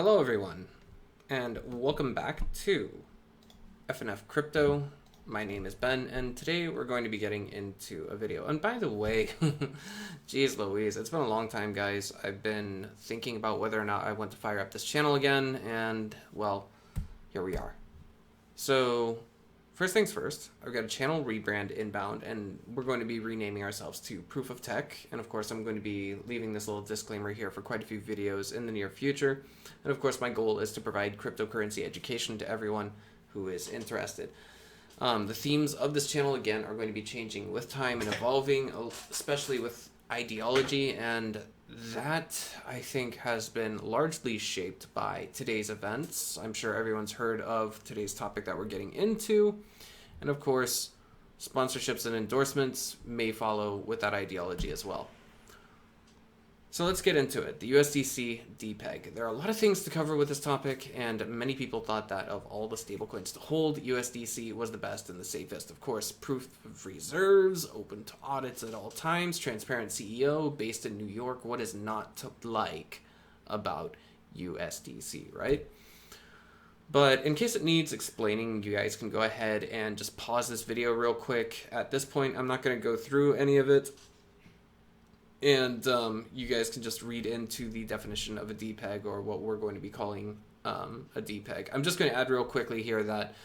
Hello everyone, and welcome back to FNF Crypto. My name is Ben, and today we're going to be getting into a video. And by the way, geez Louise, it's been a long time, guys. I've been thinking about whether or not I want to fire up this channel again, and well, here we are. So, first things first, I've got a channel rebrand inbound, and we're going to be renaming ourselves to Proof of Tech. And of course, I'm going to be leaving this little disclaimer here for quite a few videos in the near future. And of course, my goal is to provide cryptocurrency education to everyone who is interested. The themes of this channel, again, are going to be changing with time and evolving, especially with ideology, and that, I think, has been largely shaped by today's events. I'm sure everyone's heard of today's topic that we're getting into, and of course, sponsorships and endorsements may follow with that ideology as well. So let's get into it. The USDC Depeg. There are a lot of things to cover with this topic, and many people thought that of all the stablecoins to hold, USDC was the best and the safest. Of course, proof of reserves, open to audits at all times, transparent CEO, based in New York. What is not to like about USDC, right? But in case it needs explaining, you guys can go ahead and just pause this video real quick. At this point, I'm not going to go through any of it. And you guys can just read into the definition of a Depeg, or what we're going to be calling a Depeg. I'm just going to add real quickly here that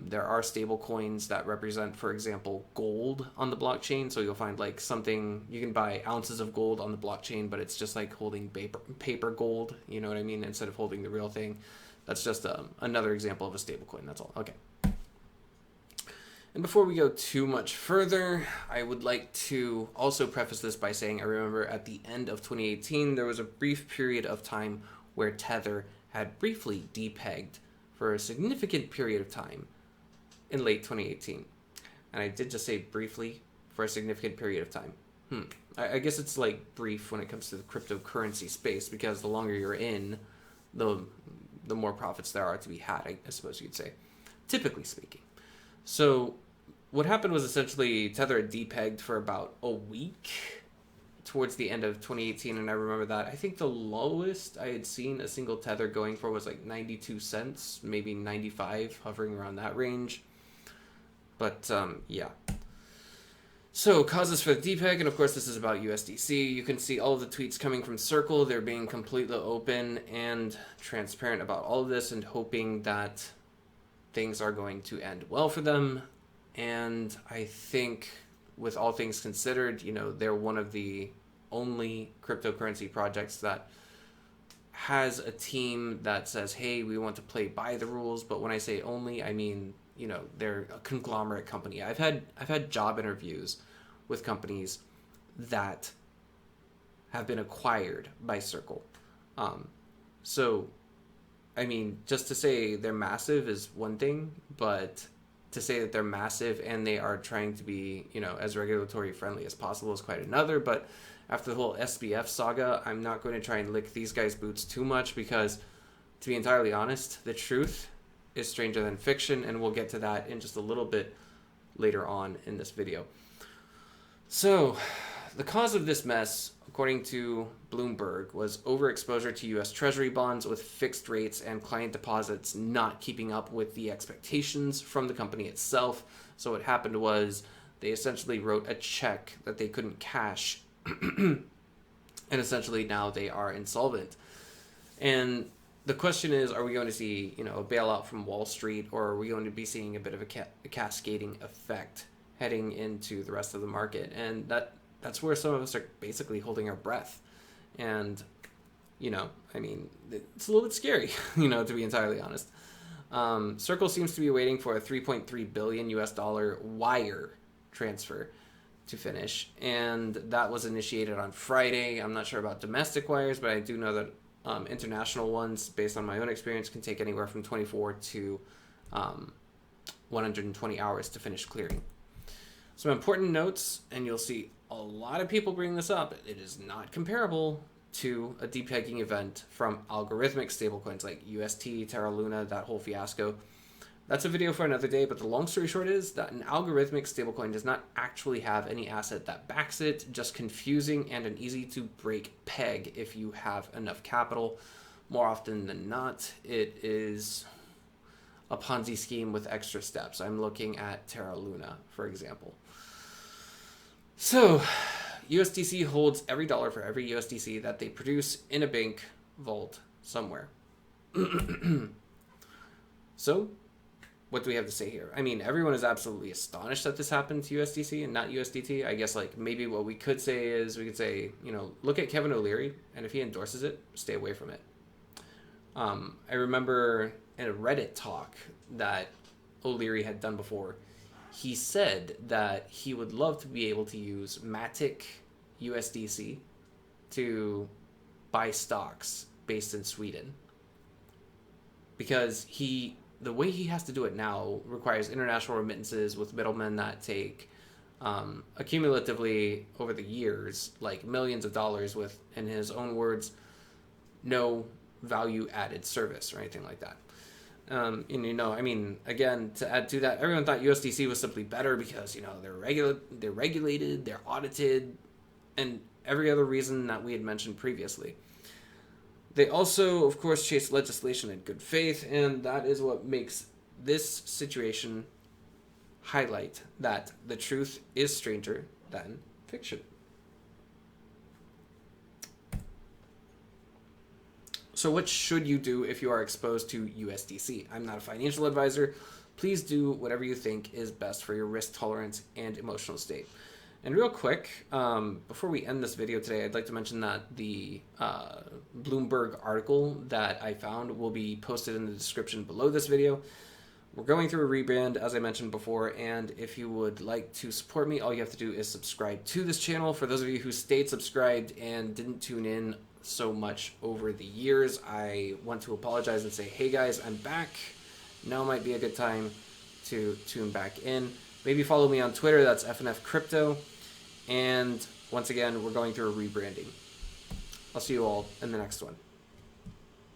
there are stable coins that represent, for example, gold on the blockchain. So you'll find like something, you can buy ounces of gold on the blockchain, but it's just like holding paper gold, you know what I mean, instead of holding the real thing. That's just another example of a stable coin, that's all. Okay. And before we go too much further, I would like to also preface this by saying I remember at the end of 2018, there was a brief period of time where Tether had briefly depegged for a significant period of time in late 2018. And I did just say briefly for a significant period of time. I guess it's like brief when it comes to the cryptocurrency space, because the longer you're in, the more profits there are to be had, I suppose you'd say, typically speaking. So what happened was essentially Tether had depegged for about a week towards the end of 2018, and I remember that. I think the lowest I had seen a single Tether going for was like 92 cents, maybe 95, hovering around that range. But yeah. So causes for the Depeg, and of course this is about USDC. You can see all of the tweets coming from Circle. They're being completely open and transparent about all of this and hoping that things are going to end well for them. And I think, with all things considered, you know, they're one of the only cryptocurrency projects that has a team that says, hey, we want to play by the rules. But when I say only, I mean, you know, they're a conglomerate company. I've had job interviews with companies that have been acquired by Circle. So, I mean, just to say they're massive is one thing, but to say that they're massive and they are trying to be, you know, as regulatory friendly as possible is quite another. But after the whole SBF saga, I'm not going to try and lick these guys' boots too much, because, to be entirely honest, the truth is stranger than fiction, and we'll get to that in just a little bit later on in this video. So, the cause of this mess, according to Bloomberg, was overexposure to U.S. Treasury bonds with fixed rates and client deposits not keeping up with the expectations from the company itself. So what happened was they essentially wrote a check that they couldn't cash, and essentially now they are insolvent. And the question is, are we going to see, you know, a bailout from Wall Street, or are we going to be seeing a bit of a cascading effect heading into the rest of the market? And that's where some of us are basically holding our breath. And, you know, I mean, it's a little bit scary, you know, to be entirely honest. Circle seems to be waiting for a $3.3 billion US wire transfer to finish. And that was initiated on Friday. I'm not sure about domestic wires, but I do know that international ones, based on my own experience, can take anywhere from 24 to 120 hours to finish clearing. Some important notes, and you'll see a lot of people bring this up. It is not comparable to a depegging event from algorithmic stablecoins like UST, Terra Luna, that whole fiasco. That's a video for another day, but the long story short is that an algorithmic stablecoin does not actually have any asset that backs it, just confusing and an easy to break peg if you have enough capital. more often than not, it is a Ponzi scheme with extra steps. I'm looking at Terra Luna, for example. So, USDC holds every dollar for every USDC that they produce in a bank vault somewhere. So, what do we have to say here? I mean, everyone is absolutely astonished that this happened to USDC and not USDT. I guess, like, maybe what we could say is, we could say, you know, look at Kevin O'Leary, and if he endorses it, stay away from it. I remember in a Reddit talk that O'Leary had done before, he said that he would love to be able to use Matic USDC to buy stocks based in Sweden. Because the way he has to do it now requires international remittances with middlemen that take accumulatively over the years, like millions of dollars with, in his own words, no value added service or anything like that. And you know, I mean, again, to add to that, everyone thought USDC was simply better because, you know, they're regulated, they're audited, and every other reason that we had mentioned previously. They also, of course, chase legislation in good faith, and that is what makes this situation highlight that the truth is stranger than fiction. So what should you do if you are exposed to USDC? I'm not a financial advisor. Please do whatever you think is best for your risk tolerance and emotional state. And real quick, before we end this video today, I'd like to mention that the Bloomberg article that I found will be posted in the description below this video. We're going through a rebrand, as I mentioned before, and if you would like to support me, all you have to do is subscribe to this channel. For those of you who stayed subscribed and didn't tune in so much over the years, I want to apologize and say, hey guys, I'm back. Now might be a good time to tune back in. Maybe follow me on Twitter, that's FNF Crypto. And once again, we're going through a rebranding. I'll see you all in the next one.